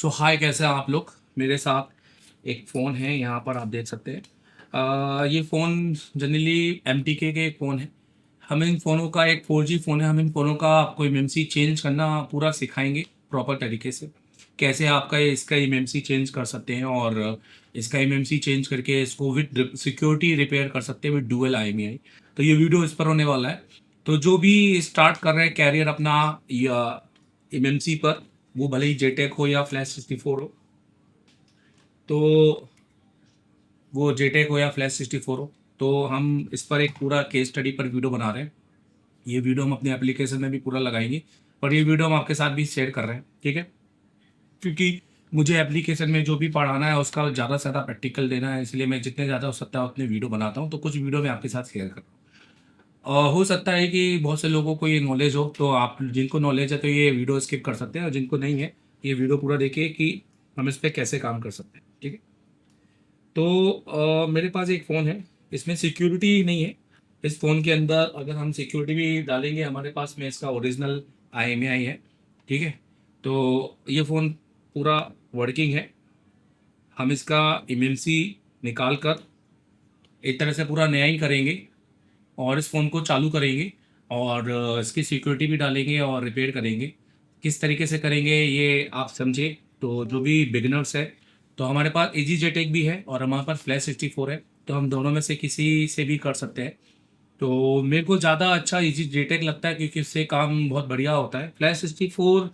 सो हाय, कैसे हैं आप लोग। मेरे साथ एक फ़ोन है, यहाँ पर आप देख सकते हैं। ये फ़ोन जनरली एम टी के एक फ़ोन है। हम इन फ़ोनों का एक 4G फ़ोन है। हम इन फ़ोनों का आपको एमएमसी चेंज करना पूरा सिखाएंगे प्रॉपर तरीके से। कैसे आपका इसका एमएमसी चेंज कर सकते हैं और इसका एमएमसी चेंज करके इसको विद सिक्योरिटी रिपेयर कर सकते हैं विद डुअल IMEI। तो ये वीडियो इस पर होने वाला है। तो जो भी स्टार्ट कर रहे हैं कैरियर अपना या एमएमसी पर, वो भले ही जेटेक हो या फ्लैश 64 हो, तो वो जेटेक हो या फ्लैश 64 हो, तो हम इस पर एक पूरा केस स्टडी पर वीडियो बना रहे हैं। ये वीडियो हम अपने एप्लीकेशन में भी पूरा लगाएंगे, पर ये वीडियो हम आपके साथ भी शेयर कर रहे हैं, ठीक है। क्योंकि मुझे एप्लीकेशन में जो भी पढ़ाना है उसका ज़्यादा से ज़्यादा प्रैक्टिकल देना है, इसलिए मैं जितने ज़्यादा हो सकता है उतने वीडियो बनाता हूँ। तो कुछ वीडियो मैं आपके साथ शेयर कर रहा हूँ। हो सकता है कि बहुत से लोगों को ये नॉलेज हो, तो आप जिनको नॉलेज है तो ये वीडियो स्किप कर सकते हैं, और जिनको नहीं है ये वीडियो पूरा देखिए कि हम इस पर कैसे काम कर सकते हैं, ठीक है। तो मेरे पास एक फ़ोन है, इसमें सिक्योरिटी नहीं है। इस फ़ोन के अंदर अगर हम सिक्योरिटी भी डालेंगे, हमारे पास में इसका ओरिजिनल IMEI है, ठीक है। तो ये फ़ोन पूरा वर्किंग है। हम इसका एमएमसी निकाल कर एक तरह से पूरा नया ही करेंगे और इस फ़ोन को चालू करेंगे, और इसकी सिक्योरिटी भी डालेंगे और रिपेयर करेंगे। किस तरीके से करेंगे ये आप समझे। तो जो भी बिगिनर्स है, तो हमारे पास एजी जेटेक भी है और हमारे पास फ्लैश 64 है, तो हम दोनों में से किसी से भी कर सकते हैं। तो मेरे को ज़्यादा अच्छा एजी जेटेक लगता है, क्योंकि इससे काम बहुत बढ़िया होता है। फ्लैश 64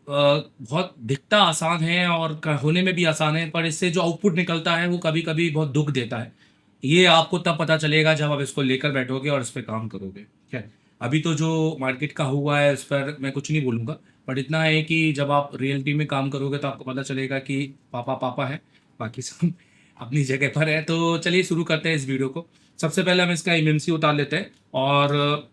बहुत दिखता आसान है और होने में भी आसान है, पर इससे जो आउटपुट निकलता है वो कभी कभी बहुत दुख देता है। ये आपको तब पता चलेगा जब आप इसको लेकर बैठोगे और इस पर काम करोगे, ठीक है। अभी तो जो मार्केट का हुआ है उस पर मैं कुछ नहीं बोलूँगा, बट इतना है कि जब आप रियलिटी में काम करोगे तो आपको पता चलेगा कि पापा पापा है, बाकी सब अपनी जगह पर है। तो चलिए शुरू करते हैं इस वीडियो को। सबसे पहले हम इसका एमएमसी उतार लेते हैं, और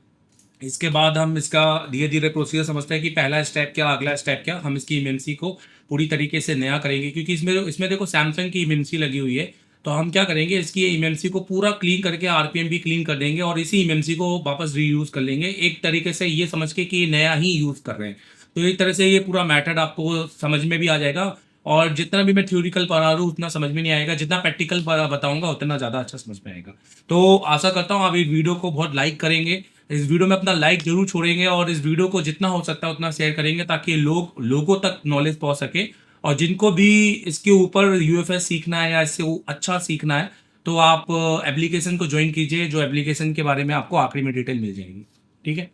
इसके बाद हम इसका धीरे धीरे प्रोसीजर समझते हैं कि पहला स्टेप क्या, अगला स्टेप क्या। हम इसकी इमेंसी को पूरी तरीके से नया करेंगे, क्योंकि इसमें इसमें देखो सैमसंग की इमेंसी लगी हुई है। तो हम क्या करेंगे, इसकी इमेंसी को पूरा क्लीन करके RPM भी क्लीन कर देंगे, और इसी इमेंसी को वापस रीयूज़ कर लेंगे, एक तरीके से ये समझ के कि नया ही यूज़ कर रहे हैं। तो एक तरह से ये पूरा मैथड आपको समझ में भी आ जाएगा, और जितना भी मैं थ्योरिकल पढ़ा रहा हूँ उतना समझ में नहीं आएगा, जितना प्रैक्टिकल बताऊंगा उतना ज़्यादा अच्छा समझ में आएगा। तो आशा करता हूँ आप इस वीडियो को बहुत लाइक करेंगे। इस वीडियो में अपना लाइक जरूर छोड़ेंगे, और इस वीडियो को जितना हो सकता है उतना शेयर करेंगे, ताकि लोगों तक नॉलेज पहुंच सके। और जिनको भी इसके ऊपर UFS सीखना है या इससे अच्छा सीखना है, तो आप एप्लीकेशन को ज्वाइन कीजिए, जो एप्लीकेशन के बारे में आपको आखिरी में डिटेल मिल जाएगी, ठीक है।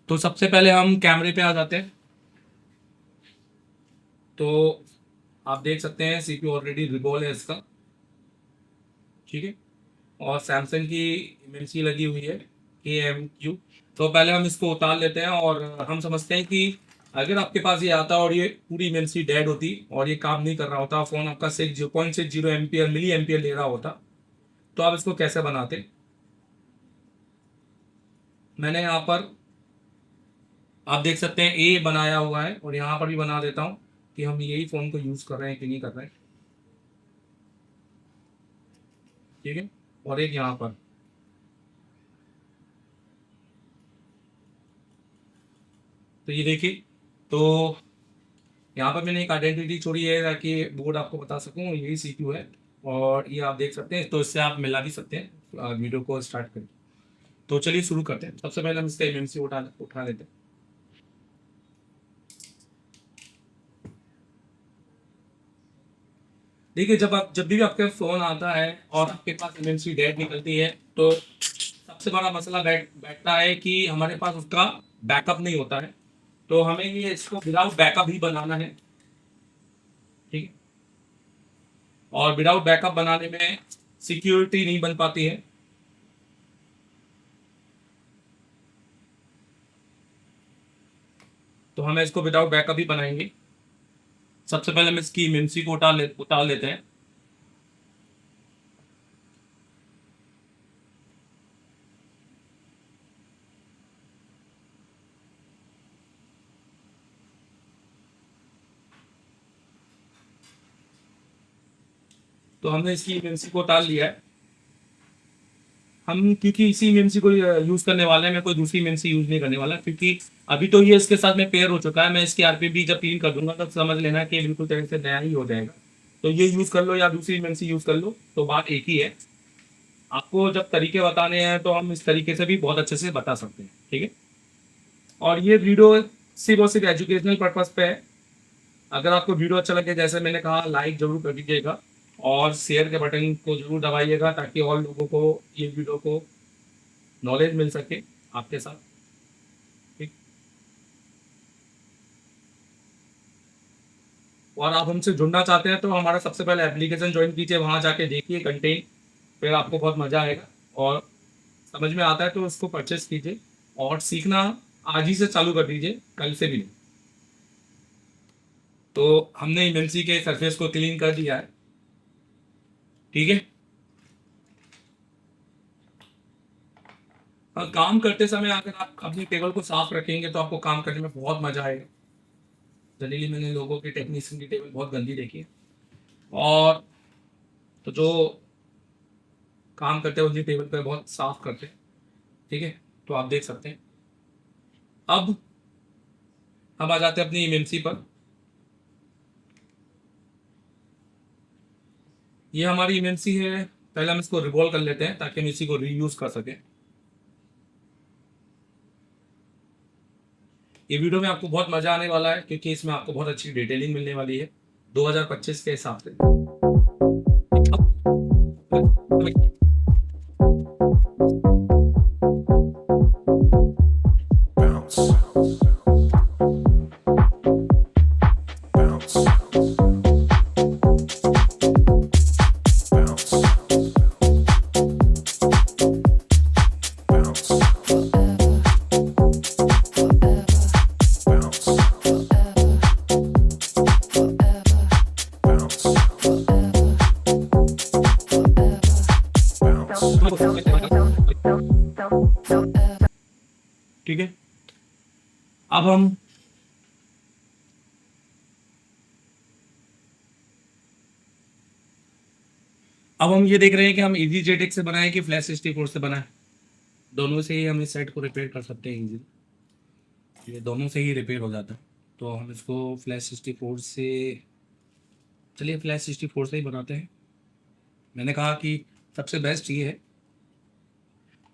तो सबसे पहले हम कैमरे पे आ जाते हैं। तो आप देख सकते हैं CPU ऑलरेडी रिबॉल है इसका, ठीक है। और सैमसंग की इमेंसी लगी हुई है KMQ। तो पहले हम इसको उतार लेते हैं, और हम समझते हैं कि अगर आपके पास ये आता और ये पूरी इमेंसी डेड होती और ये काम नहीं कर रहा होता, फ़ोन आपका 6.60 मिली एम्पियर ले रहा होता, तो आप इसको कैसे बनाते। मैंने यहाँ पर आप देख सकते हैं ए बनाया हुआ है, और यहाँ पर भी बना देता हूँ कि हम यही फ़ोन को यूज़ कर रहे हैं कि नहीं कर रहे हैं, ठीक है। और एक यहाँ पर, तो ये देखिए। तो यहाँ पर मैंने एक आइडेंटिटी छोड़ी है ताकि बोर्ड आपको बता सकूँ यही CPU है, और ये आप देख सकते हैं। तो इससे आप मिला भी सकते हैं वीडियो को स्टार्ट करें। तो चलिए शुरू करते हैं। सबसे पहले हम इसका एमएमसी उठा उठा लेते हैं। देखिए, जब भी आपके फ़ोन आता है और आपके पास एमएमसी डेट निकलती है, तो सबसे बड़ा मसला बैठता है कि हमारे पास उसका बैकअप नहीं होता है। तो हमें ये इसको विदाउट बैकअप ही बनाना है, ठीक है। और विदाउट बैकअप बनाने में सिक्योरिटी नहीं बन पाती है, तो हमें इसको विदाउट बैकअप ही बनाएंगे। सबसे पहले हम इसकी इमेंसी को उतार लेते हैं। तो हमने इसकी इमेंसी को उतार लिया है। हम क्योंकि इसी एमएमसी को यूज़ करने वाले हैं, मैं कोई दूसरी एमएमसी यूज़ नहीं करने वाला, क्योंकि अभी तो ये इसके साथ में पेयर हो चुका है। मैं इसकी आरपीएम भी जब क्लीन कर दूंगा तब समझ लेना कि बिल्कुल तरह से नया ही हो जाएगा। तो ये यूज़ कर लो या दूसरी एमएमसी यूज़ कर लो, तो बात एक ही है। आपको जब तरीके बताने हैं तो हम इस तरीके से भी बहुत अच्छे से बता सकते हैं, ठीक है। और ये वीडियो सिर्फ और सिर्फ एजुकेशनल पर्पज़ पे है। अगर आपको वीडियो अच्छा लगे, जैसे मैंने कहा, लाइक जरूर कर दीजिएगा और शेयर के बटन को जरूर दबाइएगा, ताकि और लोगों को ये वीडियो को नॉलेज मिल सके आपके साथ, ठीक। और आप हमसे जुड़ना चाहते हैं तो हमारा सबसे पहले एप्लीकेशन ज्वाइन कीजिए, वहाँ जाके देखिए कंटेंट, फिर आपको बहुत मज़ा आएगा और समझ में आता है तो उसको परचेस कीजिए और सीखना आज ही से चालू कर दीजिए, कल से भी नहीं। तो हमने एमएमसी के सरफेस को क्लीन कर दिया है, ठीक है। और काम करते समय अगर आप अपनी टेबल को साफ रखेंगे तो आपको काम करने में बहुत मजा आएगा। जनरली मैंने लोगों की टेक्नीशियन की टेबल बहुत गंदी देखी है, और तो जो काम करते हैं उनकी टेबल पर बहुत साफ करते हैं, ठीक है। तो आप देख सकते हैं। अब हम आ जाते हैं अपनी एमएमसी पर। ये हमारी एमएमसी है, पहले हम इसको रिवॉल्व कर लेते हैं ताकि हम इसी को रीयूज कर सकें। ये वीडियो में आपको बहुत मजा आने वाला है, क्योंकि इसमें आपको बहुत अच्छी डिटेलिंग मिलने वाली है 2025 के हिसाब से। ठीक है। अब हम ये देख रहे हैं कि हम इजी जेटेक से बनाए कि फ्लैश 64 से बनाए। दोनों से ही हम इस सेट को रिपेयर कर सकते हैं इजीली, ये दोनों से ही रिपेयर हो जाता है। तो हम इसको फ्लैश 64 से, चलिए फ्लैश 64 से ही बनाते हैं। मैंने कहा कि सबसे बेस्ट ये है,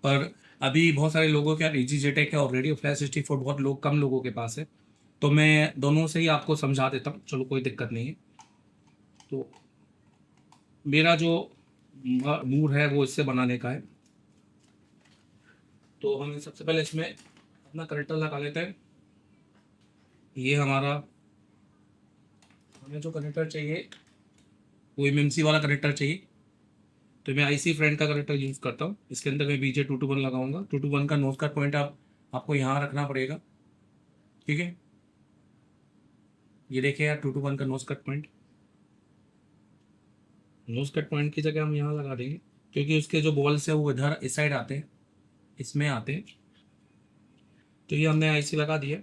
पर अभी बहुत सारे लोगों के इजी जेटेक है ऑलरेडी, फ्लैश 64 बहुत कम लोगों के पास है। तो मैं दोनों से ही आपको समझा देता हूँ, चलो कोई दिक्कत नहीं है। तो मेरा जो मूड है वो इससे बनाने का है। तो हम सबसे पहले इसमें अपना कनेक्टर लगा लेते हैं। ये हमारा, हमें जो कनेक्टर चाहिए वो एमएमसी वाला कनेक्टर चाहिए। तो मैं आईसी फ्रेंड का कनेक्टर यूज़ करता हूँ। इसके अंदर मैं BJ221 लगाऊंगा। 221 का नोज कट पॉइंट आपको यहाँ रखना पड़ेगा, ठीक है। ये देखिए यार, 221 का nose cut point, nose cut point की जगह हम यहाँ लगा देंगे, क्योंकि उसके जो बॉल्स है वो इधर इस साइड आते हैं, इसमें आते हैं। तो ये हमने आईसी लगा दिया।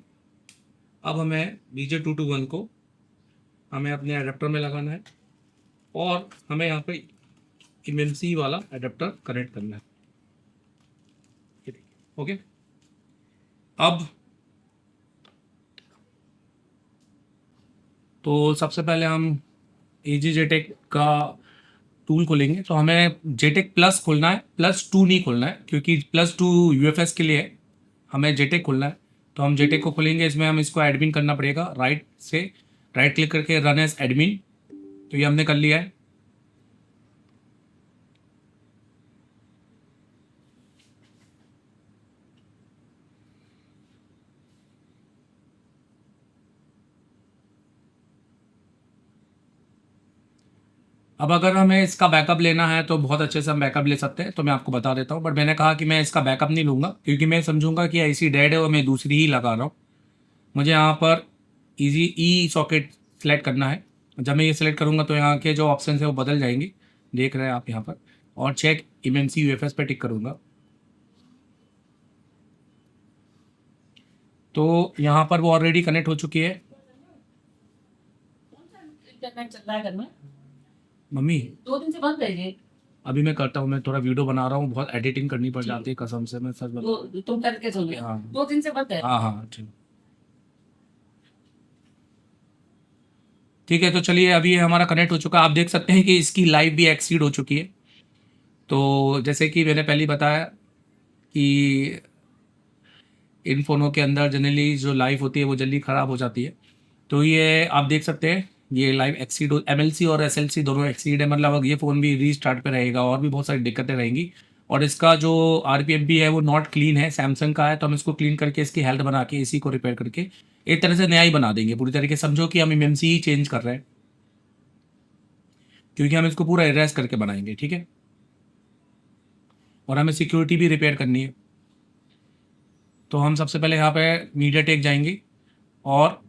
अब हमें BJ221 को हमें अपने एडाप्टर में लगाना है और हमें यहाँ पे एमएमसी वाला एडाप्टर कनेक्ट करना है, ओके। अब तो सबसे पहले हम इजी जेटेक का टूल खोलेंगे। तो हमें जेटेक प्लस खोलना है, +2 नहीं खोलना है, क्योंकि +2 यूएफएस के लिए है, हमें जेटेक खोलना है। तो हम जेटेक को खोलेंगे, इसमें हम इसको एडमिन करना पड़ेगा, राइट क्लिक करके रन एज एडमिन। तो ये हमने कर लिया है। अब अगर हमें इसका बैकअप लेना है तो बहुत अच्छे से हम बैकअप ले सकते हैं, तो मैं आपको बता देता हूँ। बट मैंने कहा कि मैं इसका बैकअप नहीं लूँगा, क्योंकि मैं समझूंगा कि ऐसी डेड है और मैं दूसरी ही लगा रहा हूँ। मुझे यहाँ पर इजी ई सॉकेट सेलेक्ट करना है। जब मैं ये सेलेक्ट करूँगा तो यहाँ के जो ऑप्शन है वो बदल जाएंगे, देख रहे हैं आप यहाँ पर। और चेक एमएमसी यूएफएस पर टिक करूँगा। तो यहाँ पर वो ऑलरेडी कनेक्ट हो चुकी है। इंटरनेट चल रहा है घर में, मम्मी 2 दिन से बंद है ये। अभी मैं करता हूँ, मैं थोड़ा वीडियो बना रहा हूँ, बहुत एडिटिंग करनी पड़ जाती है कसम से, मैं सच बता। तो तुम करके चलो, हाँ 2 दिन से बंद है। हाँ हाँ ठीक। ठीक है, तो चलिए अभी ये हमारा कनेक्ट हो चुका है। आप देख सकते हैं कि इसकी लाइफ भी एक्सीड हो चुकी है। तो जैसे कि मैंने पहले ही बताया कि इन फ़ोनों के अंदर जनरली जो लाइफ होती है वो जल्दी ख़राब हो जाती है। तो ये आप देख सकते हैं, ये लाइव एक्सीड एमएलसी और एसएलसी दोनों एक्सीड है, मतलब अब ये फ़ोन भी रीस्टार्ट पे रहेगा और भी बहुत सारी दिक्कतें रहेंगी। और इसका जो आरपीएम भी है वो नॉट क्लीन है, सैमसंग का है, तो हम इसको क्लीन करके इसकी हेल्थ बना के इसी को रिपेयर करके एक तरह से नया ही बना देंगे पूरी तरीके से। समझो कि हम एमएमसी ही चेंज कर रहे हैं, क्योंकि हम इसको पूरा इरेज करके बनाएंगे, ठीक है। और हमें सिक्योरिटी भी रिपेयर करनी है। तो हम सबसे पहले यहाँ पे मीडियाटेक जाएंगे और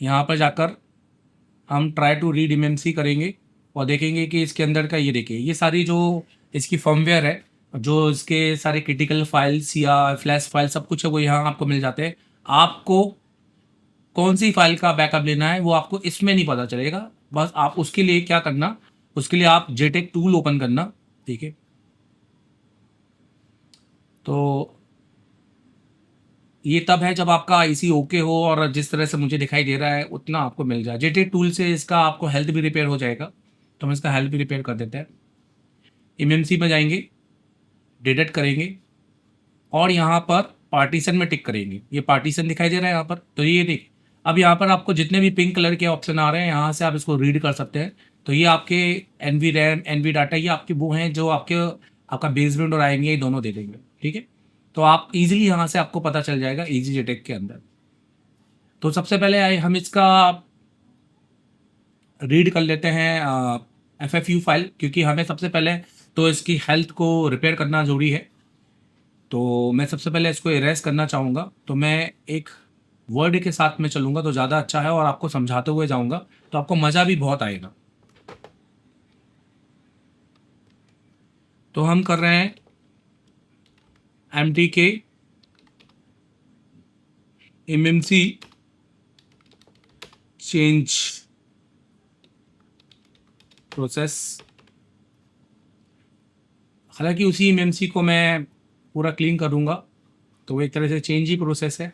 यहाँ पर जाकर हम ट्राई टू रीड एमएमसी करेंगे और देखेंगे कि इसके अंदर का, ये देखिए ये सारी जो इसकी फर्मवेयर है, जो इसके सारे क्रिटिकल फाइल्स या फ्लैश फाइल सब कुछ है वो यहाँ आपको मिल जाते हैं। आपको कौन सी फाइल का बैकअप लेना है वो आपको इसमें नहीं पता चलेगा। बस आप उसके लिए क्या करना, उसके लिए आप जेटेक टूल ओपन करना, ठीक है। तो ये तब है जब आपका आईसी ओके हो और जिस तरह से मुझे दिखाई दे रहा है उतना आपको मिल जाए। जेटेक टूल से इसका आपको हेल्थ भी रिपेयर हो जाएगा, तो हम इसका हेल्थ भी रिपेयर कर देते हैं। एमएमसी में जाएंगे, डिटेक्ट करेंगे और यहाँ पर पार्टीशन में टिक करेंगे। ये पार्टीशन दिखाई दे रहा है यहाँ पर, तो ये देख, अब यहाँ पर आपको जितने भी पिंक कलर के ऑप्शन आ रहे हैं यहाँ से आप इसको रीड कर सकते हैं। तो ये आपके एनवी रैम, एनवी डाटा, ये आपके वो हैं जो आपके आपका बेसमेंट और आएंगे, ये दोनों दे देंगे, ठीक है। तो आप इजीली यहाँ से आपको पता चल जाएगा इजी जेटेक के अंदर। तो सबसे पहले हम इसका रीड कर लेते हैं एफएफयू फाइल, क्योंकि हमें सबसे पहले तो इसकी हेल्थ को रिपेयर करना ज़रूरी है। तो मैं सबसे पहले इसको इरेज करना चाहूँगा, तो मैं एक वर्ड के साथ में चलूँगा तो ज़्यादा अच्छा है और आपको समझाते हुए जाऊँगा तो आपको मज़ा भी बहुत आएगा। तो हम कर रहे हैं MTK MMC चेंज प्रोसेस। हालांकि उसी MMC को मैं पूरा क्लीन करूँगा, तो वो एक तरह से चेंज ही प्रोसेस है,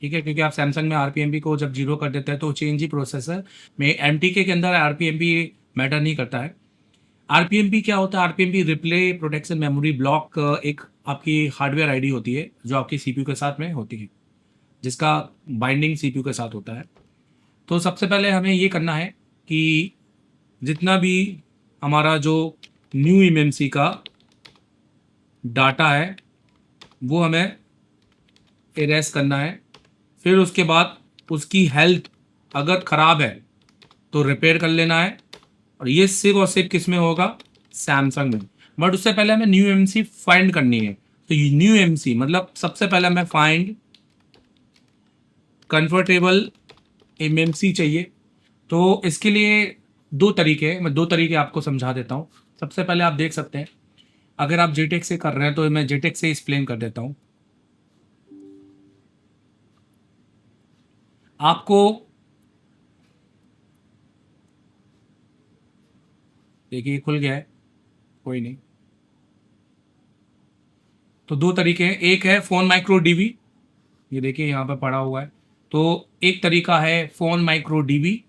ठीक है। क्योंकि आप सैमसंग में आरपीएमबी को जब जीरो कर देते हैं तो चेंज ही प्रोसेस है। में एमटीके के अंदर आरपीएमबी मैटर नहीं करता है। आरपीएमबी क्या होता है, आरपीएमबी रिप्ले प्रोटेक्शन मेमोरी ब्लॉक, एक आपकी हार्डवेयर आईडी होती है जो आपकी सीपीयू के साथ में होती है, जिसका बाइंडिंग सीपीयू के साथ होता है। तो सबसे पहले हमें ये करना है कि जितना भी हमारा जो न्यू एमएमसी का डाटा है वो हमें इरेज करना है। फिर उसके बाद उसकी हेल्थ अगर ख़राब है तो रिपेयर कर लेना है। और ये सिर्फ और सिर्फ किस में होगा, सैमसंग में। बट उससे पहले हमें न्यू एमसी फाइंड करनी है। तो ये न्यू एमसी मतलब सबसे पहले हमें फाइंड कंफर्टेबल एमएमसी चाहिए। तो इसके लिए दो तरीके हैं, मैं दो तरीके आपको समझा देता हूँ। सबसे पहले आप देख सकते हैं, अगर आप जेटेक से कर रहे हैं तो मैं जेटेक से एक्सप्लेन कर देता हूँ आपको। देखिए खुल गया है, कोई नहीं। तो दो तरीके हैं, एक है फ़ोन माइक्रो डीबी, ये देखिए यहाँ पर पड़ा हुआ है। तो एक तरीका है फ़ोन माइक्रो डीबी,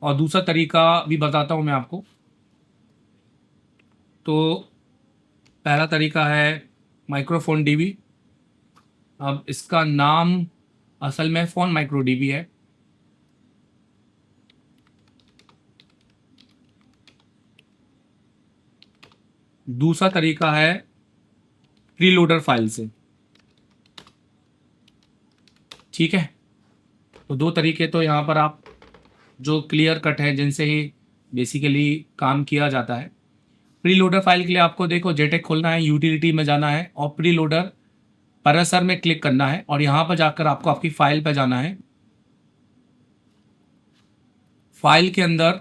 और दूसरा तरीका भी बताता हूँ मैं आपको। तो पहला तरीका है माइक्रोफोन डीबी। अब इसका नाम असल में फ़ोन माइक्रो डीबी है। दूसरा तरीका है प्रीलोडर फाइल से, ठीक है। तो दो तरीके तो यहाँ पर आप जो क्लियर कट है जिनसे ही बेसिकली काम किया जाता है। प्रीलोडर फाइल के लिए आपको देखो जेटेक खोलना है, यूटिलिटी में जाना है और प्रीलोडर परसर में क्लिक करना है और यहाँ पर जाकर आपको आपकी फाइल पर जाना है। फाइल के अंदर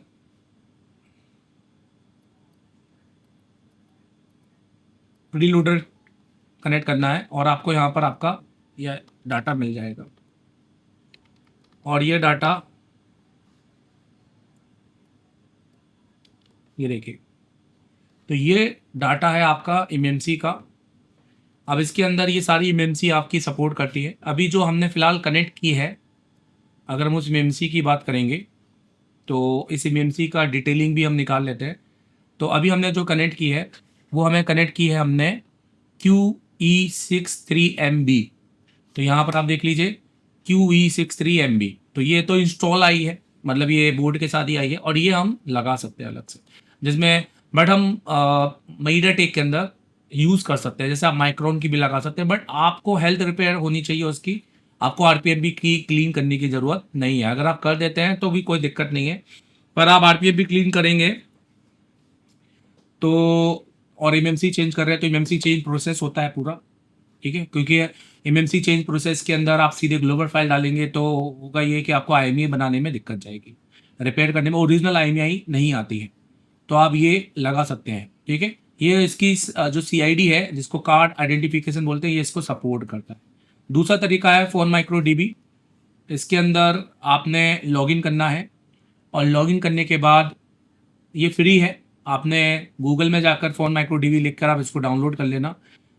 प्रीलोडर कनेक्ट करना है और आपको यहाँ पर आपका यह डाटा मिल जाएगा। और ये डाटा, ये देखिए, तो ये डाटा है आपका इमेमसी का। अब इसके अंदर ये सारी इमेमसी आपकी सपोर्ट करती है। अभी जो हमने फ़िलहाल कनेक्ट की है, अगर हम उस इमेमसी की बात करेंगे तो इस इमेमसी का डिटेलिंग भी हम निकाल लेते हैं। तो अभी हमने जो कनेक्ट की है वो हमें कनेक्ट की है हमने QE63MB। तो यहाँ पर आप देख लीजिए QE63MB, तो ये तो इंस्टॉल आई है, मतलब ये बोर्ड के साथ ही आई है, और ये हम लगा सकते हैं अलग से, जिसमें बट हम मीडियाटेक के अंदर यूज़ कर सकते हैं। जैसे आप माइक्रोन की भी लगा सकते हैं, बट आपको हेल्थ रिपेयर होनी चाहिए उसकी, आपको आरपीएम भी की क्लीन करने की ज़रूरत नहीं है। अगर आप कर देते हैं तो भी कोई दिक्कत नहीं है, पर आप आरपीएम भी क्लीन करेंगे तो, और एमएमसी चेंज कर रहे हैं तो एमएमसी चेंज प्रोसेस होता है पूरा, ठीक है। क्योंकि एमएमसी चेंज प्रोसेस के अंदर आप सीधे ग्लोबल फाइल डालेंगे तो होगा ये कि आपको आईएमईआई बनाने में दिक्कत जाएगी, रिपेयर करने में ओरिजिनल आईएमईआई नहीं आती है। तो आप ये लगा सकते हैं, ठीक है। ये इसकी जो सीआईडी है, जिसको कार्ड आइडेंटिफिकेशन बोलते हैं, ये इसको सपोर्ट करता है। दूसरा तरीका है फोन माइक्रो डीबी। इसके अंदर आपने लॉगिन करना है, और लॉगिन करने के बाद ये फ्री है, आपने गूगल में जाकर फ़ोन माइक्रो डीवी लिख कर आप इसको डाउनलोड कर लेना।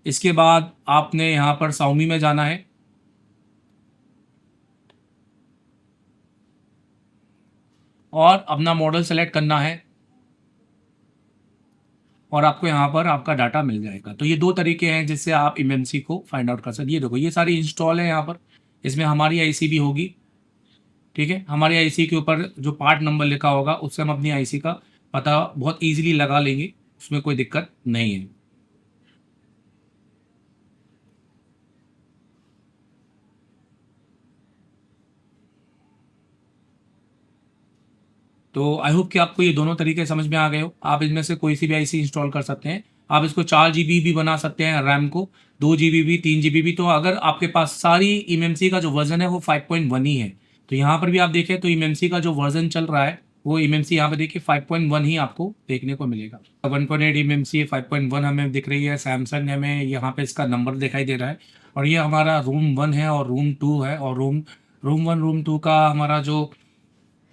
इसके बाद आपने यहाँ पर Xiaomi में जाना है, और अपना मॉडल सेलेक्ट करना है, और आपको यहाँ पर आपका डाटा मिल जाएगा। तो ये दो तरीके हैं जिससे आप एमएमसी को फाइंड आउट कर सकते हैं। ये देखो, ये सारी इंस्टॉल है यहाँ पर, इसमें हमारी आईसी भी होगी, ठीक है। हमारी आईसी के ऊपर जो पार्ट नंबर लिखा होगा उससे हम अपनी आईसी का पता बहुत ईजिली लगा लेंगे, उसमें कोई दिक्कत नहीं है। तो आई होप कि आपको ये दोनों तरीके समझ में आ गए हो। आप इनमें से कोई सी भी आईसी इंस्टॉल कर सकते हैं। आप इसको 4 GB भी बना सकते हैं रैम को, 2 GB भी, 3 GB भी। तो अगर आपके पास सारी इमेमसी का जो वर्जन है वो 5.1 ही है, तो यहाँ पर भी आप देखें तो इमेमसी का जो वर्जन चल रहा है वो इमेमसी यहाँ पे देखिए 5.1 ही आपको देखने को मिलेगा। 1.8 इमेमसी 5.1 हमें दिख रही है। सैमसंग हमें यहाँ पे इसका नंबर दिखाई दे रहा है, और ये हमारा रूम 1 है और रूम 2 है, और रूम 1 रूम 2 का हमारा जो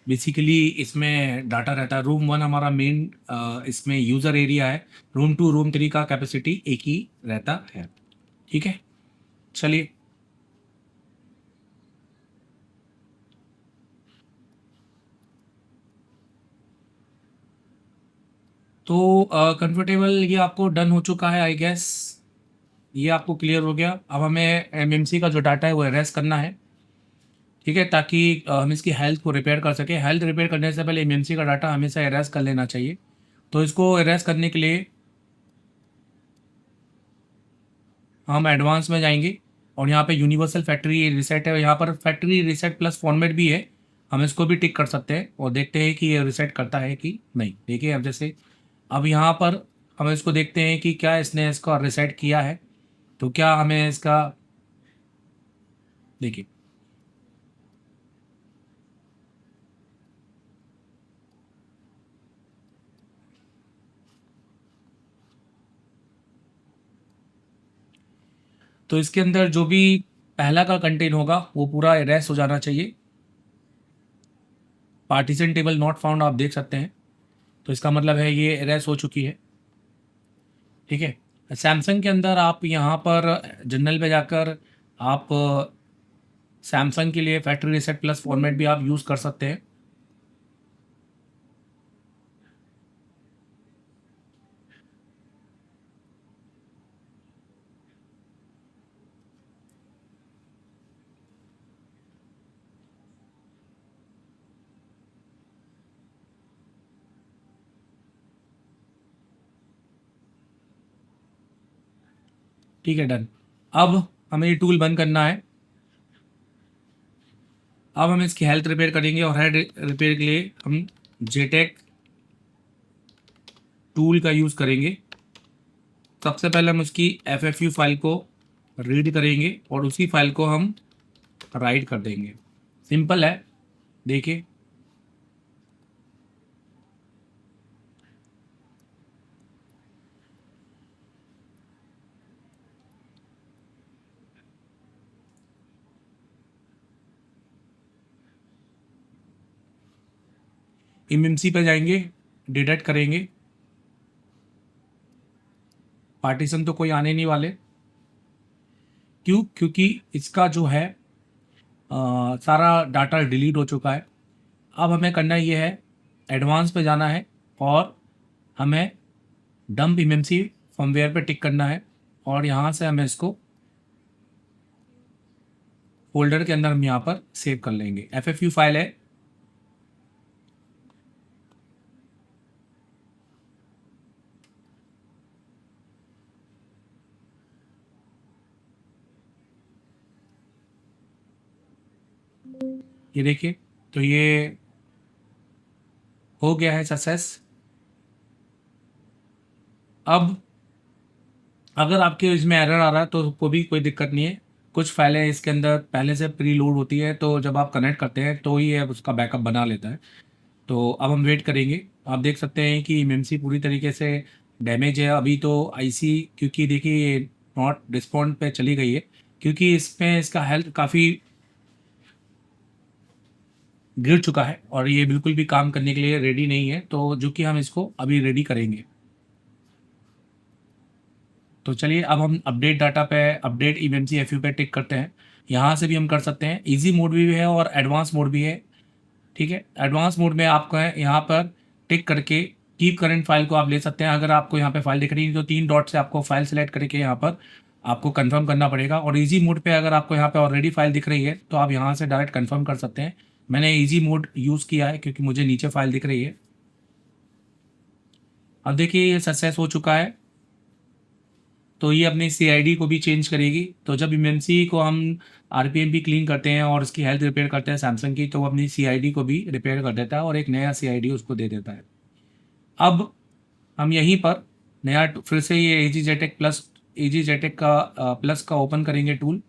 बेसिकली इसमें डाटा रहता है। रूम 1 हमारा मेन इसमें यूज़र एरिया है। रूम 2 रूम 3 का कैपेसिटी एक ही रहता है, ठीक है। चलिए, तो कंफर्टेबल ये आपको डन हो चुका है आई गेस, ये आपको क्लियर हो गया। अब हमें एमएमसी का जो डाटा है वो एरेज करना है, ठीक है, ताकि हम इसकी हेल्थ को रिपेयर कर सकें। हेल्थ रिपेयर करने से पहले एमएमसी का डाटा हमेशा एरेज कर लेना चाहिए। तो इसको एरेज करने के लिए हम एडवांस में जाएंगे, और यहाँ पे यूनिवर्सल फैक्ट्री रिसेट है, यहाँ पर फैक्ट्री रिसेट प्लस फॉर्मेट भी है। हम इसको भी टिक कर सकते हैं और देखते हैं कि ये रिसेट करता है कि नहीं। देखिए, अब जैसे अब यहाँ पर हम इसको देखते हैं कि क्या इसने इसका रिसेट किया है, तो क्या हमें इसका, देखिए, तो इसके अंदर जो भी पहला का कंटेंट होगा वो पूरा इरेज हो जाना चाहिए। पार्टीशन टेबल नॉट फाउंड आप देख सकते हैं, तो इसका मतलब है ये इरेज हो चुकी है, ठीक है। सैमसंग के अंदर आप यहाँ पर जनरल पे जाकर आप सैमसंग के लिए फैक्ट्री रीसेट प्लस फॉर्मेट भी आप यूज़ कर सकते हैं। ठीक है, डन। अब हमें ये टूल बंद करना है। अब हम इसकी हेल्थ रिपेयर करेंगे, और हेल्थ रिपेयर के लिए हम जेटेक टूल का यूज़ करेंगे। सबसे पहले हम उसकी FFU फाइल को रीड करेंगे, और उसी फाइल को हम राइट कर देंगे। सिंपल है, देखिए। एमएमसी पे जाएंगे, डिटेक्ट करेंगे, पार्टीशन तो कोई आने नहीं वाले। क्यों? क्योंकि इसका जो है सारा डाटा डिलीट हो चुका है। अब हमें करना ये है, एडवांस पे जाना है और हमें डंप एमएमसी फर्मवेयर पे टिक करना है और यहाँ से हमें इसको फोल्डर के अंदर हम यहाँ पर सेव कर लेंगे। FFU फाइल है। ये देखिए, तो ये हो गया है सक्सेस। अब अगर आपके इसमें एरर आ रहा है तो कोई दिक्कत नहीं है। कुछ फाइलें इसके अंदर पहले से प्री लोड होती है, तो जब आप कनेक्ट करते हैं तो ही ये उसका बैकअप बना लेता है। तो अब हम वेट करेंगे। आप देख सकते हैं कि एमएमसी पूरी तरीके से डैमेज है अभी तो आईसी, क्योंकि देखिए ये नॉट रिस्पॉन्ड पे चली गई है, क्योंकि इसमें इसका हेल्थ काफ़ी गिर चुका है और ये बिल्कुल भी काम करने के लिए रेडी नहीं है। तो जो कि हम इसको अभी रेडी करेंगे। तो चलिए अब हम अपडेट डाटा पे, अपडेट इमएमसी एफयू पे टिक करते हैं। यहाँ से भी हम कर सकते हैं, इजी मोड भी है और एडवांस मोड भी है। ठीक है, एडवांस मोड में आपको है यहाँ पर टिक करके कीप करंट फाइल को आप ले सकते हैं। अगर आपको यहाँ पे फाइल दिख रही है तो 3 डॉट से आपको फाइल सेलेक्ट करके यहाँ पर आपको कंफर्म करना पड़ेगा। और इजी मोड पे अगर आपको यहाँ पे ऑलरेडी फाइल दिख रही है तो आप यहाँ से डायरेक्ट कंफर्म कर सकते हैं। मैंने इजी मोड यूज़ किया है क्योंकि मुझे नीचे फाइल दिख रही है। अब देखिए ये सक्सेस हो चुका है, तो ये अपनी CID को भी चेंज करेगी। तो जब एमएमसी को हम RPM भी क्लीन करते हैं और इसकी हेल्थ रिपेयर करते हैं सैमसंग की, तो वो अपनी CID को भी रिपेयर कर देता है और एक नया CID उसको दे देता है। अब हम यहीं पर नया फिर से ये AG जेटेक का प्लस का ओपन करेंगे टूल,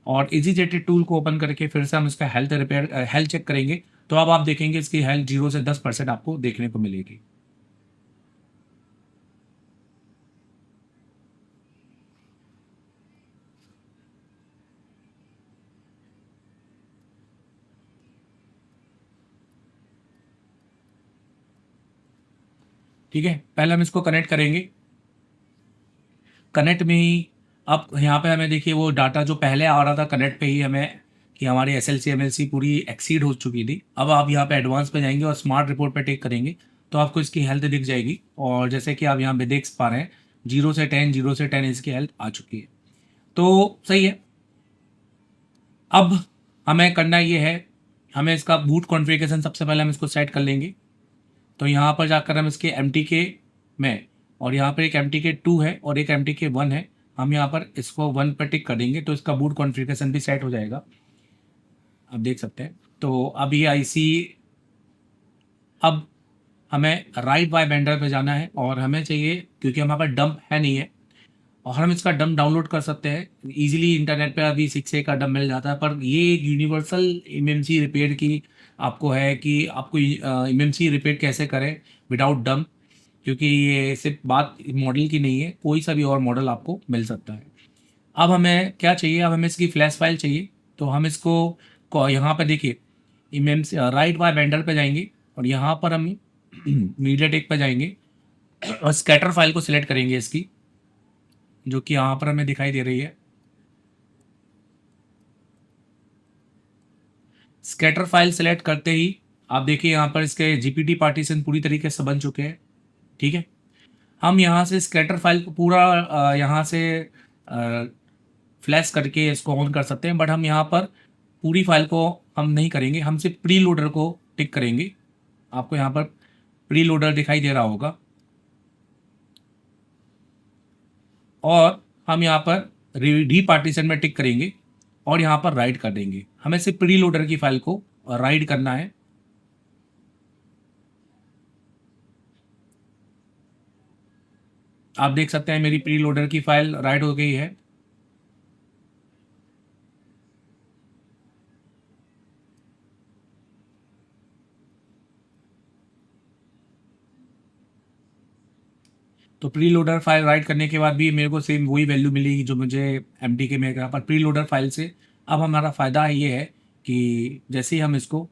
और AG जेटेक टूल को ओपन करके फिर से हम इसका हेल्थ चेक करेंगे। तो अब आप देखेंगे इसकी हेल्थ 0 से 10% आपको देखने को मिलेगी। ठीक है, पहले हम इसको कनेक्ट करेंगे। कनेक्ट में ही अब यहाँ पे हमें देखिए वो डाटा जो पहले आ रहा था कनेक्ट पे ही हमें, कि हमारी SLC MLC पूरी एक्सीड हो चुकी थी। अब आप यहाँ पे एडवांस पे जाएंगे और स्मार्ट रिपोर्ट पे टेक करेंगे तो आपको इसकी हेल्थ दिख जाएगी। और जैसे कि आप यहाँ पे देख पा रहे हैं 0 से 10 इसकी हेल्थ आ चुकी है। तो सही है। अब हमें करना ये है, हमें इसका बूट कॉन्फ़िगरेशन सबसे पहले हम इसको सेट कर लेंगे। तो यहाँ पर जाकर हम इसके MTK में, और यहाँ पर एक MTK 2 है और एक MTK 1 है, हम यहाँ पर इसको 1 पर टिक कर देंगे तो इसका बूट कॉन्फ़िगरेशन भी सेट हो जाएगा। आप देख सकते हैं। तो अब ये IC, अब हमें राइट बाय वेंडर पे जाना है और हमें चाहिए, क्योंकि हमारे पास डंप है नहीं है, और हम इसका डंप डाउनलोड कर सकते हैं इजीली। इंटरनेट पे अभी 6A का डंप मिल जाता है, पर ये एक यूनिवर्सल एमएमसी रिपेयर की आपको है कि आपको एमएमसी रिपेयर कैसे करें विदाउट डंप, क्योंकि ये सिर्फ बात मॉडल की नहीं है, कोई सा भी और मॉडल आपको मिल सकता है। अब हमें क्या चाहिए, अब हमें इसकी फ्लैश फाइल चाहिए। तो हम इसको यहाँ पे देखिए एमएमसी राइट बाय वेंडर पे जाएंगे और यहाँ पर हम मीडिया टेक पे जाएंगे और स्कैटर फाइल को सिलेक्ट करेंगे इसकी, जो कि यहाँ पर हमें दिखाई दे रही है। स्कैटर फाइल सेलेक्ट करते ही आप देखिए यहाँ पर इसके जीपीटी पार्टीशन पूरी तरीके से बन चुके हैं। ठीक है, हम यहाँ से स्कैटर फाइल को पूरा यहाँ से फ्लैश करके इसको ऑन कर सकते हैं, बट हम यहाँ पर पूरी फाइल को हम नहीं करेंगे, हम सिर्फ प्री लोडर को टिक करेंगे। आपको यहाँ पर प्री लोडर दिखाई दे रहा होगा, और हम यहाँ पर री पार्टीशन में टिक करेंगे और यहाँ पर राइट कर देंगे। हमें सिर्फ प्री लोडर की फाइल को राइट करना है। आप देख सकते हैं मेरी प्री लोडर की फाइल राइट हो गई है। तो प्री लोडर फाइल राइट करने के बाद भी मेरे को सेम वही वैल्यू मिलेगी जो मुझे MTK में यहाँ पर प्री लोडर फाइल से। अब हमारा फ़ायदा ये है कि जैसे ही हम इसको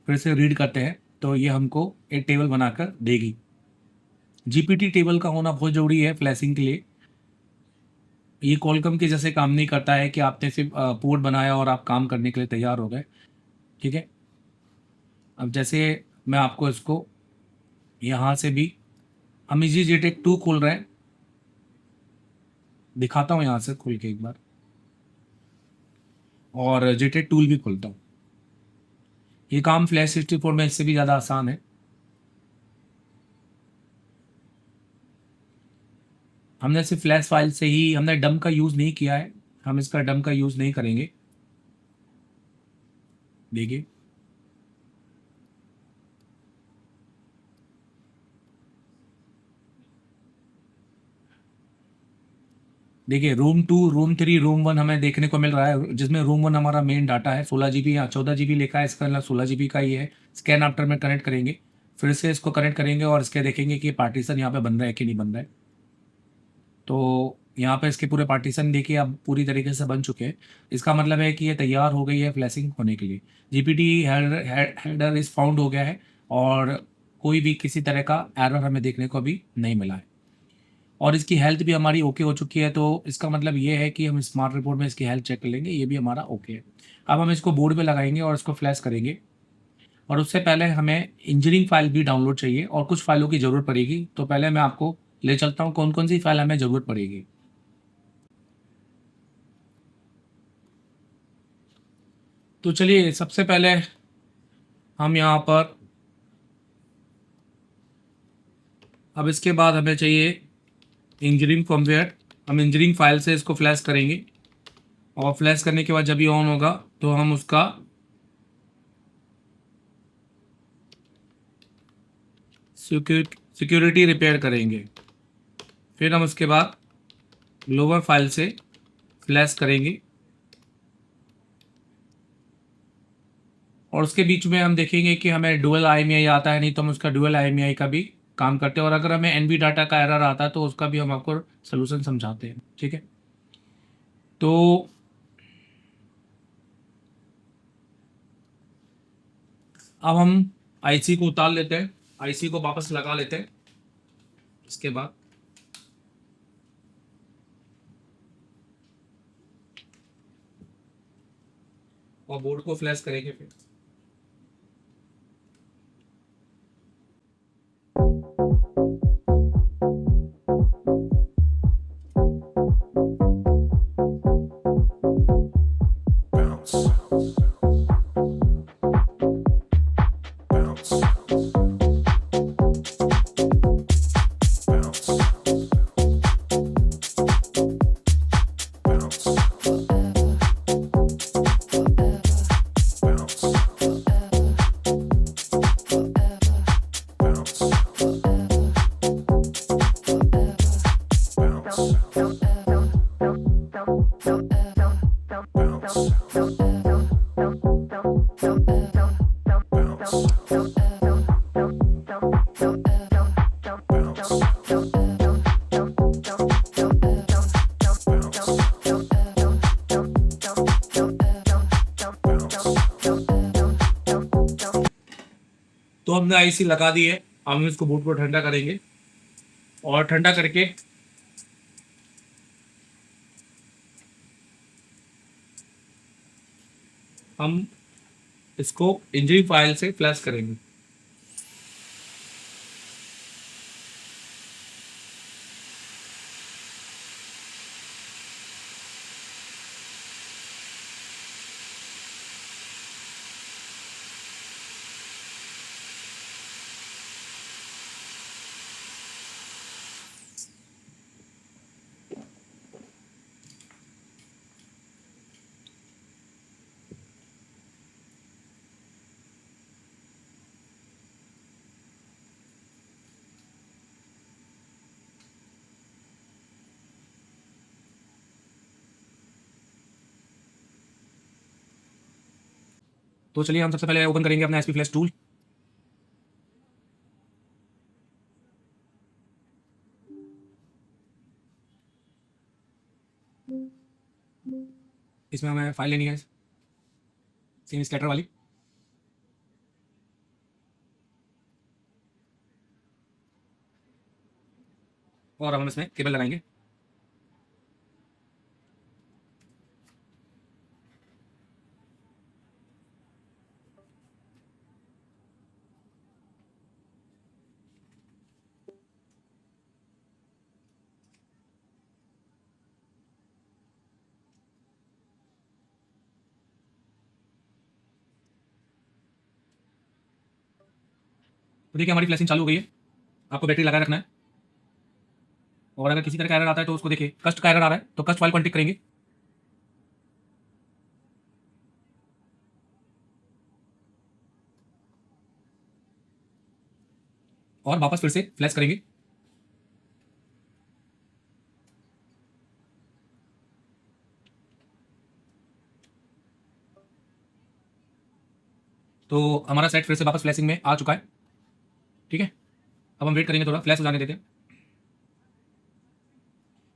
फिर से रीड करते हैं तो ये हमको एक टेबल बनाकर देगी। जीपीटी टेबल का होना बहुत ज़रूरी है फ्लैशिंग के लिए। ये कॉलकम के जैसे काम नहीं करता है कि आपने सिर्फ पोर्ट बनाया और आप काम करने के लिए तैयार हो गए। ठीक है, अब जैसे मैं आपको इसको यहाँ से भी, हम इजी जेटेक 2 खोल रहे हैं, दिखाता हूँ यहाँ से खोल के एक बार, और जेटेक टूल भी खोलता हूँ। ये काम फ्लैश 64 में इससे भी ज़्यादा आसान है। हमने सिर्फ फ्लैश फाइल से ही, हमने डम का यूज़ नहीं किया है, हम इसका डम का यूज़ नहीं करेंगे। देखिए, देखिए रूम 2, रूम 3, रूम 1 हमें देखने को मिल रहा है, जिसमें रूम 1 हमारा मेन डाटा है 16 GB या 14 GB लिखा है, इसका मतलब 16 GB का ही है। स्कैन आफ्टर में कनेक्ट करेंगे, फिर से इसको कनेक्ट करेंगे और इसके देखेंगे कि पार्टीशन यहाँ पे बन रहा है कि नहीं बन रहा है। तो यहाँ पे इसके पूरे पार्टीशन देखिए अब पूरी तरीके से बन चुके हैं। इसका मतलब है कि ये तैयार हो गई है फ्लैशिंग होने के लिए। जीपीटी हेडर इस फाउंड हो गया है और कोई भी किसी तरह का एरर हमें देखने को अभी नहीं मिला है, और इसकी हेल्थ भी हमारी ओके हो चुकी है। तो इसका मतलब ये है कि हम स्मार्ट रिपोर्ट में इसकी हेल्थ चेक कर लेंगे, ये भी हमारा ओके है। अब हम इसको बोर्ड पे लगाएंगे और इसको फ्लैश करेंगे, और उससे पहले हमें इंजीनियरिंग फाइल भी डाउनलोड चाहिए और कुछ फाइलों की ज़रूरत पड़ेगी। तो पहले मैं आपको ले चलता हूँ कौन कौन सी फाइल हमें ज़रूरत पड़ेगी। तो चलिए, सबसे पहले हम यहाँ पर, अब इसके बाद हमें चाहिए इंजीनियरिंग फर्मवेयर। हम इंजीनियरिंग फाइल से इसको फ्लैश करेंगे, और फ्लैश करने के बाद जब ये ऑन होगा तो हम उसका सिक्योरिटी रिपेयर करेंगे। फिर हम उसके बाद ग्लोबल फाइल से फ्लैश करेंगे, और उसके बीच में हम देखेंगे कि हमें डुअल IMEI आता है, नहीं तो हम उसका डुअल IMEI का भी काम करते हैं, और अगर हमें NV डाटा का एरर आता है तो उसका भी हम आपको सोल्यूशन समझाते हैं। ठीक है, तो अब हम आईसी को उतार लेते हैं, आईसी को वापस लगा लेते हैं। इसके बाद और बोर्ड को फ्लैश करेंगे फिर। Bounce, bounce, bounce, bounce, bounce, bounce, तो हमने आईसी लगा दी है, अब हम इसको बोर्ड को ठंडा करेंगे, और ठंडा करके हम इसको इंजीनियरिंग फाइल से फ्लैश करेंगे। तो चलिए, हम सबसे पहले ओपन करेंगे अपना SP फ्लैश टूल। इसमें हमें फाइल लेनी है, सेम स्कैटर वाली। और अब हम इसमें केबल लगाएंगे। तो देखिए हमारी फ्लैशिंग चालू हो गई है। आपको बैटरी लगा रखना है, और अगर किसी तरह का एरर आता है तो उसको देखिए, कस्ट का एरर आ रहा है तो कस्ट फाइल को अनटिक करेंगे। और वापस फिर से फ्लैश करेंगे। तो हमारा सेट फिर से वापस फ्लैशिंग में आ चुका है। ठीक है, अब हम वेट करेंगे, थोड़ा फ्लैश हो जाने देते हैं।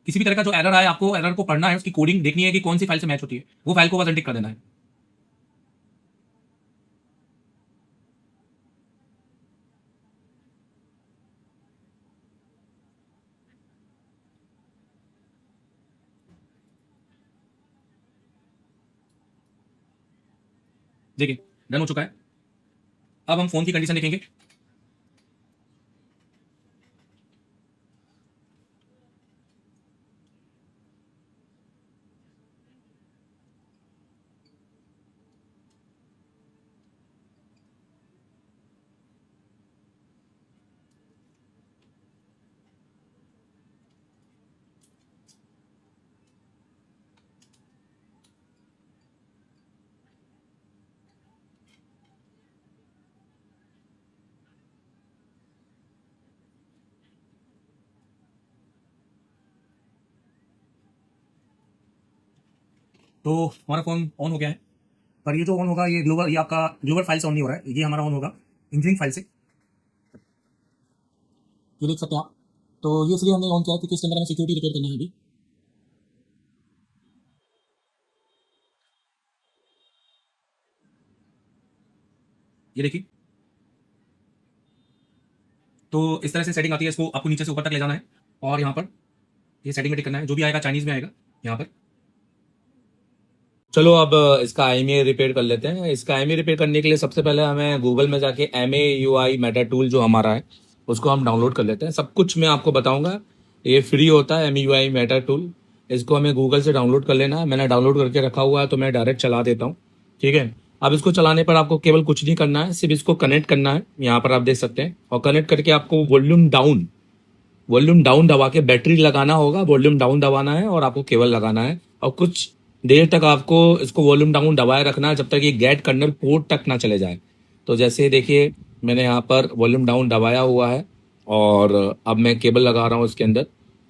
किसी भी तरह का जो एरर आए, आपको एरर को पढ़ना है, उसकी कोडिंग देखनी है कि कौन सी फाइल से मैच होती है, वो फाइल को बस अनटिक कर देना है। देखिए डन हो चुका है। अब हम फोन की कंडीशन देखेंगे। तो हमारा फोन ऑन हो गया है, पर ये जो ऑन होगा, ये ग्लोबल, ये आपका ग्लोबल फाइल से ऑन नहीं हो रहा है, ये हमारा ऑन होगा इंजीनियरिंग फाइल से। ये देख सकते हैं आप। तो ये इसलिए हमने ऑन किया है क्योंकि इसके अंदर हमें सिक्योरिटी रिपेयर करना है अभी। ये देखिए, तो इस तरह से सेटिंग आती है। इसको आपको नीचे से ऊपर तक ले जाना है, और यहाँ पर ये सेटिंग में टिक करना है। जो भी आएगा चाइनीज में आएगा यहाँ पर। चलो अब इसका IMEI रिपेयर कर लेते हैं। इसका IMEI रिपेयर करने के लिए सबसे पहले हमें गूगल में जाके MAUI मेटा टूल जो हमारा है उसको हम डाउनलोड कर लेते हैं। सब कुछ मैं आपको बताऊंगा, ये फ्री होता है MAUI मेटा टूल। इसको हमें गूगल से डाउनलोड कर लेना है। मैंने डाउनलोड करके रखा हुआ है, तो मैं डायरेक्ट चला देता हूँ। ठीक है, अब इसको चलाने पर आपको केवल कुछ नहीं करना है, सिर्फ इसको कनेक्ट करना है। यहाँ पर आप देख सकते हैं, और कनेक्ट करके आपको वॉल्यूम डाउन दबा के बैटरी लगाना होगा। वॉल्यूम डाउन दबाना है और आपको केबल लगाना है, और कुछ देर तक आपको इसको वॉल्यूम डाउन दबाए रखना है, जब तक ये गेट कर्नल पोर्ट तक ना चले जाए। तो जैसे देखिए, मैंने यहाँ पर वॉल्यूम डाउन दबाया हुआ है, और अब मैं केबल लगा रहा हूँ इसके अंदर।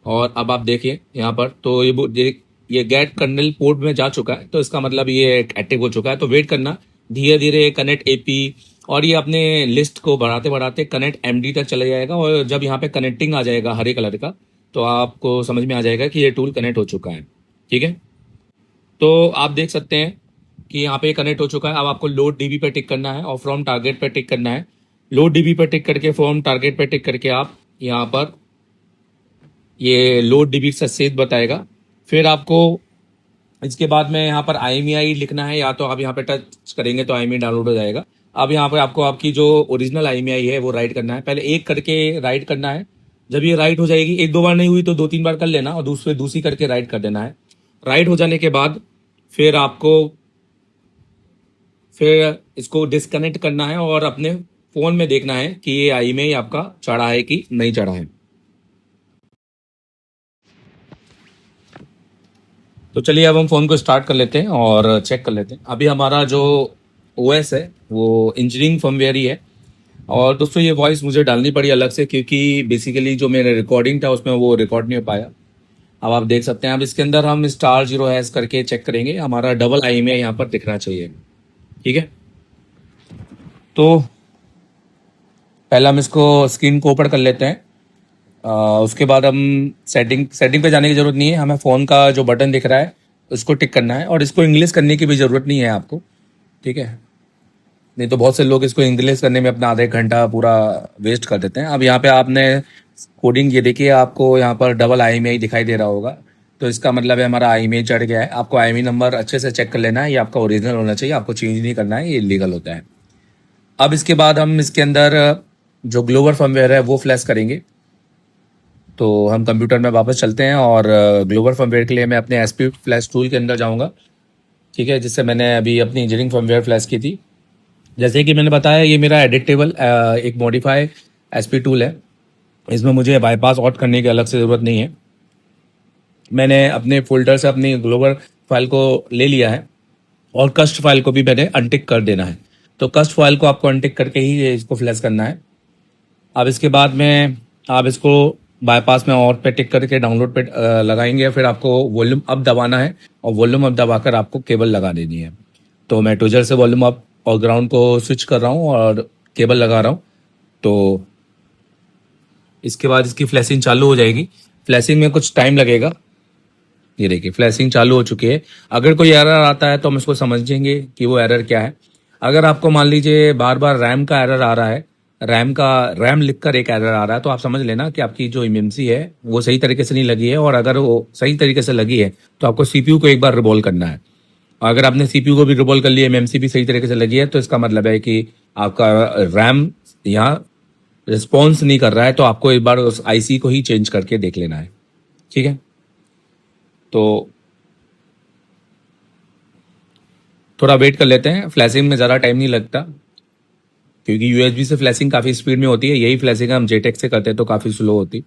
और अब आप देखिए यहाँ पर, तो ये गेट कर्नल पोर्ट में जा चुका है, तो इसका मतलब ये एक्टिव हो चुका है। तो वेट करना, धीरे धीरे कनेक्ट AP, और ये अपने लिस्ट को बढ़ाते बढ़ाते कनेक्ट MD तक चला जाएगा। और जब यहाँ पे कनेक्टिंग आ जाएगा हरे कलर का, तो आपको समझ में आ जाएगा कि ये टूल कनेक्ट हो चुका है। ठीक है, तो आप देख सकते हैं कि यहाँ पे कनेक्ट हो चुका है। अब आपको लोड DB पे टिक करना है और फ्रॉम टारगेट पे टिक करना है। लोड DB पे टिक करके फ्रॉम टारगेट पे टिक करके आप यहाँ पर ये लोड DB सक्सेस बताएगा। फिर आपको इसके बाद में यहाँ पर IMEI लिखना है, या तो आप यहाँ पे टच करेंगे तो IMEI डाउनलोड हो जाएगा। अब यहाँ पे आपको आपकी जो ओरिजिनल IMEI है वो राइट करना है। पहले एक करके राइट करना है। जब ये राइट हो जाएगी, एक दो बार नहीं हुई तो 2-3 बार कर लेना, और दूसरी करके राइट कर देना है। राइट हो जाने के बाद फिर आपको फिर इसको डिस्कनेक्ट करना है, और अपने फोन में देखना है कि ये IMEI आपका चढ़ा है कि नहीं चढ़ा है। तो चलिए अब हम फ़ोन को स्टार्ट कर लेते हैं और चेक कर लेते हैं। अभी हमारा जो OS है वो इंजीनियरिंग फर्मवेयर ही है। और दोस्तों, ये वॉइस मुझे डालनी पड़ी अलग से, क्योंकि बेसिकली जो मेरा रिकॉर्डिंग था उसमें वो रिकॉर्ड नहीं हो पाया। अब आप देख सकते हैं, अब इसके अंदर हम *0# करके चेक करेंगे। हमारा डबल IMEI यहाँ पर दिखना चाहिए। ठीक है, तो पहले हम इसको स्क्रीन को ओपन कर लेते हैं। उसके बाद हम सेटिंग पे जाने की ज़रूरत नहीं है। हमें फ़ोन का जो बटन दिख रहा है उसको टिक करना है, और इसको इंग्लिश करने की भी ज़रूरत नहीं है आपको। ठीक है, नहीं तो बहुत से लोग इसको इंग्लिश करने में अपना आधा एक घंटा पूरा वेस्ट कर देते हैं। अब यहाँ पे आपने कोडिंग ये देखिए, आपको यहाँ पर डबल IMEI दिखाई दे रहा होगा, तो इसका मतलब है हमारा IMEI चढ़ गया है। आपको IMEI नंबर अच्छे से चेक कर लेना है, ये आपका ओरिजिनल होना चाहिए, आपको चेंज नहीं करना है, ये इलीगल होता है। अब इसके बाद हम इसके अंदर जो ग्लोबल फर्मवेयर है वो फ्लैश करेंगे। तो हम कंप्यूटर में वापस चलते हैं और ग्लोबल फर्मवेयर के लिए मैं अपने SP फ्लैश टूल के अंदर जाऊँगा, ठीक है, जिससे मैंने अभी अपनी इंजीनियरिंग फर्मवेयर फ्लैश की थी। जैसे कि मैंने बताया, ये मेरा एडिटेबल एक मॉडिफाई SP टूल है। इसमें मुझे बाईपास आउट करने की अलग से ज़रूरत नहीं है। मैंने अपने फोल्डर से अपनी ग्लोबल फाइल को ले लिया है और कस्ट फाइल को भी मैंने अनटिक कर देना है। तो कस्ट फाइल को आपको अनटिक करके ही इसको फ्लैश करना है। अब इसके बाद में आप इसको बाईपास में और पे टिक करके डाउनलोड पे लगाएंगे, फिर आपको वॉल्यूम अप दबाना है और वॉल्यूम अप दबाकर आपको केबल लगा देनी है। तो मैं ट्विजर से वॉल्यूम अप और ग्राउंड को स्विच कर रहा हूँ और केबल लगा रहा हूँ। तो इसके बाद इसकी फ्लैशिंग चालू हो जाएगी। फ्लैशिंग में कुछ टाइम लगेगा। ये देखिए फ्लैशिंग चालू हो चुकी है। अगर कोई एरर आता है तो हम इसको समझेंगे कि वो एरर क्या है। अगर आपको मान लीजिए बार बार रैम का एरर आ रहा है, रैम लिखकर एक एरर आ रहा है, तो आप समझ लेना कि आपकी जो एमएमसी है वो सही तरीके से नहीं लगी है। और अगर वो सही तरीके से लगी है तो आपको CPU को एक बार रिवॉल्व करना है। और अगर आपने CPU को भी रिवॉल्व कर लिया, एमएमसी भी सही तरीके से लगी है, तो इसका मतलब है कि आपका रैम यहाँ रिस्पॉन्स नहीं कर रहा है। तो आपको एक बार उस IC को ही चेंज करके देख लेना है, ठीक है। तो थोड़ा वेट कर लेते हैं। फ्लैशिंग में ज़्यादा टाइम नहीं लगता, क्योंकि USB से फ्लैशिंग काफ़ी स्पीड में होती है। यही फ्लैशिंग हम JTAG से करते हैं तो काफ़ी स्लो होती।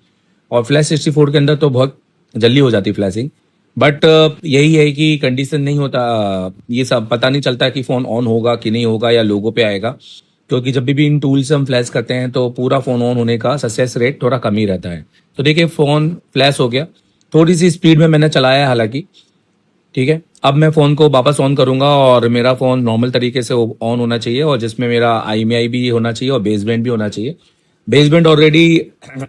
और फ्लैश 64 के अंदर तो बहुत जल्दी हो जाती फ्लैशिंग। बट यही है कि कंडीशन नहीं होता, ये सब पता नहीं चलता कि फ़ोन ऑन होगा कि नहीं होगा या लोगो पे आएगा। क्योंकि जब भी इन टूल से हम फ्लैश करते हैं तो पूरा फ़ोन ऑन होने का सक्सेस रेट थोड़ा कम ही रहता है। तो देखिए फ़ोन फ्लैश हो गया, थोड़ी सी स्पीड में मैंने चलाया है हालांकि, ठीक है। अब मैं फ़ोन को वापस ऑन करूंगा और मेरा फ़ोन नॉर्मल तरीके से ऑन होना चाहिए, और जिसमें मेरा IMEI भी होना चाहिए और बेसबैंड भी होना चाहिए। बेसबैंड ऑलरेडी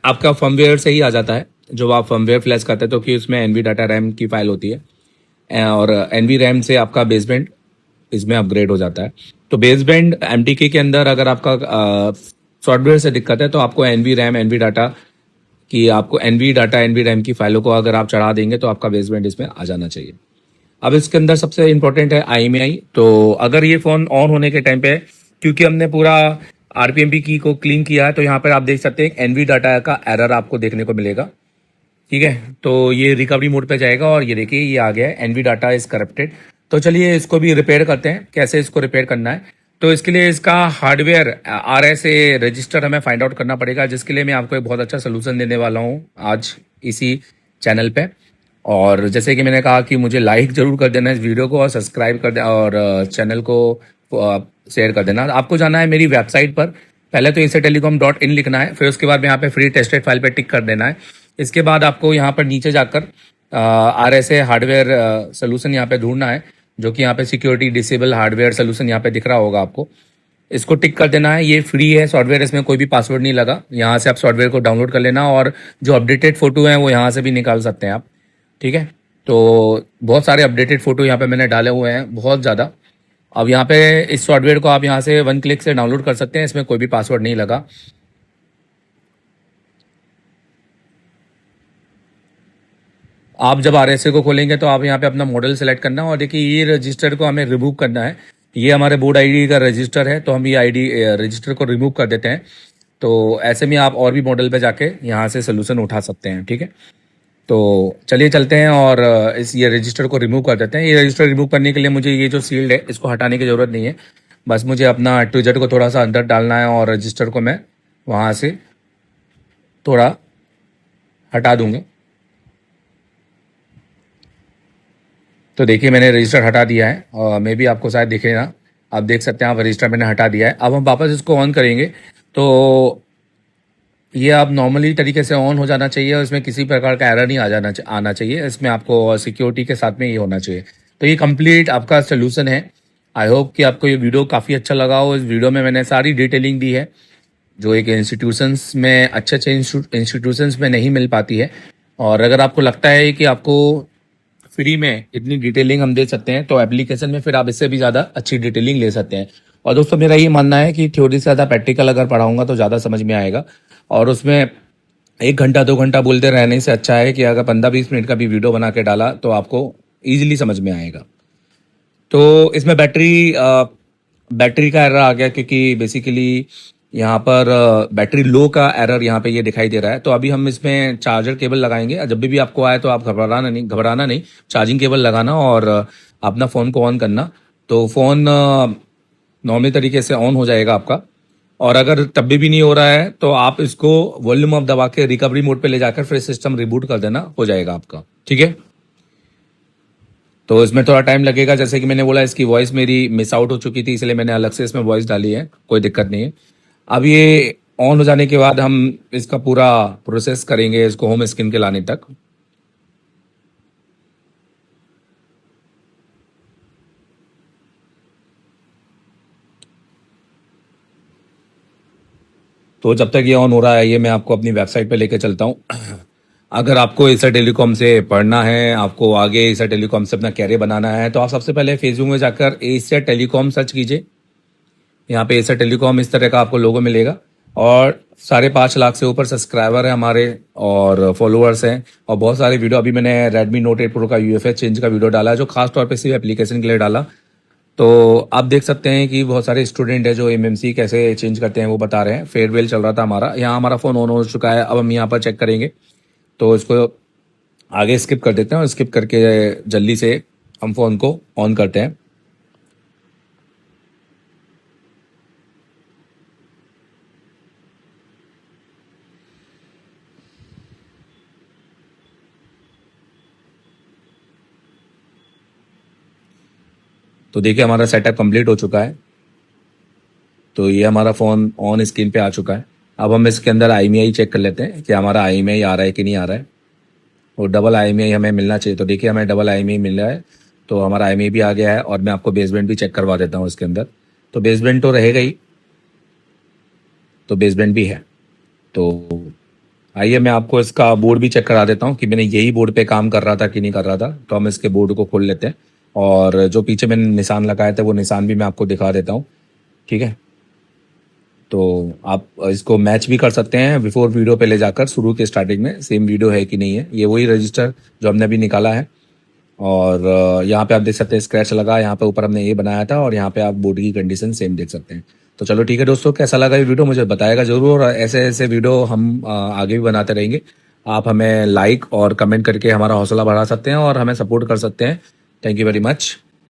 आपका फर्मवेयर से ही आ जाता है जो आप फर्मवेयर फ्लैश करते हैं, तो कि उसमें NV डाटा रैम की फाइल होती है और NV रैम से आपका बेसबैंड इसमें अपग्रेड हो जाता है। तो बेसबैंड MTK के अंदर अगर आपका सॉफ्टवेयर से दिक्कत है तो आपको NV रैम NV डाटा कि आपको NV डाटा NV रैम की फाइलों को अगर आप चढ़ा देंगे तो आपका बेसबैंड इसमें आ जाना चाहिए। अब इसके अंदर सबसे इंपॉर्टेंट है IMEI। तो अगर ये फ़ोन ऑन होने के टाइम पे, क्योंकि हमने पूरा RPMP की को क्लीन किया है, तो यहाँ पर आप देख सकते हैं NV डाटा का एरर आपको देखने को मिलेगा, ठीक है। तो ये रिकवरी मोड पे जाएगा और ये देखिए ये आ गया है NV डाटा इज करप्टेड। तो चलिए इसको भी रिपेयर करते हैं। कैसे इसको रिपेयर करना है, तो इसके लिए इसका हार्डवेयर RSA रजिस्टर हमें फाइंड आउट करना पड़ेगा, जिसके लिए मैं आपको एक बहुत अच्छा सोल्यूशन देने वाला हूँ आज इसी चैनल पे। और जैसे कि मैंने कहा कि मुझे लाइक जरूर कर देना इस वीडियो को और सब्सक्राइब कर देना और चैनल को शेयर कर देना। आपको जाना है मेरी वेबसाइट पर, पहले तो asatelecom.in लिखना है, फिर उसके बाद में यहाँ पे फ्री टेस्टेड फाइल पे टिक कर देना है। इसके बाद आपको यहाँ पर नीचे जाकर RSA हार्डवेयर सोल्यूशन यहाँ पे ढूंढना है, जो कि यहाँ पे सिक्योरिटी डिसेबल हार्डवेयर सोल्यूशन यहाँ पे दिख रहा होगा आपको। इसको टिक कर देना है। ये फ्री है सॉफ्टवेयर, इसमें कोई भी पासवर्ड नहीं लगा। यहाँ से आप सॉफ्टवेयर को डाउनलोड कर लेना और जो अपडेटेड फोटो हैं वो यहाँ से भी निकाल सकते हैं आप, ठीक है। तो बहुत सारे अपडेटेड फोटो यहाँ पे मैंने डाले हुए हैं, बहुत ज़्यादा। अब यहाँ पे इस सॉफ्टवेयर को आप यहाँ से 1 क्लिक से डाउनलोड कर सकते हैं, इसमें कोई भी पासवर्ड नहीं लगा। आप जब RSA को खोलेंगे तो आप यहाँ पे अपना मॉडल सेलेक्ट करना और देखिए ये रजिस्टर को हमें रिमूव करना है। ये हमारे बोर्ड ID का रजिस्टर है, तो हम ये ID रजिस्टर को रिमूव कर देते हैं। तो ऐसे में आप और भी मॉडल पे जाके यहाँ से सोल्यूशन उठा सकते हैं, ठीक है। तो चलिए चलते हैं और इस ये रजिस्टर को रिमूव कर देते हैं। ये रजिस्टर रिमूव करने के लिए मुझे ये जो सील्ड है इसको हटाने की ज़रूरत नहीं है, बस मुझे अपना ट्विजर को थोड़ा सा अंदर डालना है और रजिस्टर को मैं वहाँ से थोड़ा हटा दूंगा। तो देखिए मैंने रजिस्टर हटा दिया है और मे भी आपको शायद दिखे ना, आप देख सकते हैं, आप रजिस्टर मैंने हटा दिया है। अब हम वापस इसको ऑन करेंगे तो ये आप नॉर्मली तरीके से ऑन हो जाना चाहिए और इसमें किसी प्रकार का एरर नहीं आना चाहिए। इसमें आपको सिक्योरिटी के साथ में ये होना चाहिए। तो ये कंप्लीट आपका सोल्यूशन है। आई होप कि आपको ये वीडियो काफ़ी अच्छा लगा हो। इस वीडियो में मैंने सारी डिटेलिंग दी है जो एक इंस्टीट्यूशंस में अच्छे इंस्टीट्यूशंस में नहीं मिल पाती है। और अगर आपको लगता है कि आपको फ्री में इतनी डिटेलिंग हम दे सकते हैं, तो एप्लीकेशन में फिर आप इससे भी ज़्यादा अच्छी डिटेलिंग ले सकते हैं। और दोस्तों मेरा ये मानना है कि थ्योरी से ज़्यादा प्रैक्टिकल अगर पढ़ाऊंगा तो ज़्यादा समझ में आएगा। और उसमें 1 घंटा 2 घंटा बोलते रहने से अच्छा है कि अगर 15-20 मिनट का भी वीडियो बना के डाला तो आपको ईजिली समझ में आएगा। तो इसमें बैटरी का एरर आ गया, क्योंकि बेसिकली यहाँ पर बैटरी लो का एरर यहाँ पे ये दिखाई दे रहा है। तो अभी हम इसमें चार्जर केबल लगाएंगे। जब भी आपको आए तो आप घबराना नहीं, चार्जिंग केबल लगाना और अपना फ़ोन को ऑन करना। तो फ़ोन नॉर्मली तरीके से ऑन हो जाएगा आपका। और अगर तब भी नहीं हो रहा है तो आप इसको वॉल्यूम अप दबा के रिकवरी मोड पे ले जाकर फिर सिस्टम रिबूट कर देना, हो जाएगा आपका। ठीक है, तो इसमें थोड़ा टाइम लगेगा। जैसे कि मैंने बोला, इसकी वॉइस मेरी मिस आउट हो चुकी थी, इसलिए मैंने अलग से इसमें वॉइस डाली है, कोई दिक्कत नहीं है। अब ये ऑन हो जाने के बाद हम इसका पूरा प्रोसेस करेंगे इसको होम स्क्रीन के लाने तक। तो जब तक ये ऑन हो रहा है, ये मैं आपको अपनी वेबसाइट पे लेके चलता हूँ। अगर आपको एसर टेलीकॉम से पढ़ना है, आपको आगे एसर टेलीकॉम से अपना कैरियर बनाना है, तो आप सबसे पहले फेसबुक में जाकर एसर टेलीकॉम सर्च कीजिए। यहाँ पे एसर टेलीकॉम इस तरह का आपको लोगो मिलेगा और 5.5 लाख से ऊपर सब्सक्राइबर है हमारे और फॉलोअर्स हैं। और बहुत सारे वीडियो, अभी मैंने Redmi Note 8 Pro का UFS चेंज का वीडियो डाला है, जो खास तौर पे सिर्फ एप्लीकेशन के लिए डाला। तो आप देख सकते हैं कि बहुत सारे स्टूडेंट है जो MMC कैसे चेंज करते हैं वो बता रहे हैं। फेयरवेल चल रहा था हमारा, यहाँ हमारा फ़ोन ऑन हो चुका है। अब हम यहाँ पर चेक करेंगे, तो इसको आगे स्किप कर देते हैं और स्किप करके जल्दी से हम फ़ोन को ऑन करते हैं। तो देखिए हमारा सेटअप कंप्लीट हो चुका है। तो ये हमारा फ़ोन ऑन स्क्रीन पे आ चुका है। अब हम इसके अंदर IMEI चेक कर लेते हैं कि हमारा IMEI आ रहा है कि नहीं आ रहा है, और डबल IMEI हमें मिलना चाहिए। तो देखिए हमें डबल IMEI मिल रहा है, तो हमारा IMEI भी आ गया है। और मैं आपको बेसबैंड भी चेक करवा देता हूँ इसके अंदर। तो बेसबैंड तो रहेगा ही, तो बेसबैंड भी है। तो आइए मैं आपको इसका बोर्ड भी चेक करा देता हूँ कि मैंने यही बोर्ड पे काम कर रहा था कि नहीं कर रहा था। तो हम इसके बोर्ड को खोल लेते हैं और जो पीछे मैंने निशान लगाए थे वो निशान भी मैं आपको दिखा देता हूँ। ठीक है, तो आप इसको मैच भी कर सकते हैं बिफोर वीडियो पे ले जाकर, शुरू के स्टार्टिंग में सेम वीडियो है कि नहीं है। ये वही रजिस्टर जो हमने अभी निकाला है। और यहाँ पे आप देख सकते हैं स्क्रैच लगा, यहाँ पे ऊपर हमने ये बनाया था, और यहाँ पे आप बोर्ड की कंडीशन सेम देख सकते हैं। तो चलो ठीक है दोस्तों, कैसा लगा ये वीडियो मुझे बताएगा जरूर, और ऐसे ऐसे वीडियो हम आगे भी बनाते रहेंगे। आप हमें लाइक और कमेंट करके हमारा हौसला बढ़ा सकते हैं और हमें सपोर्ट कर सकते हैं। Thank you very much.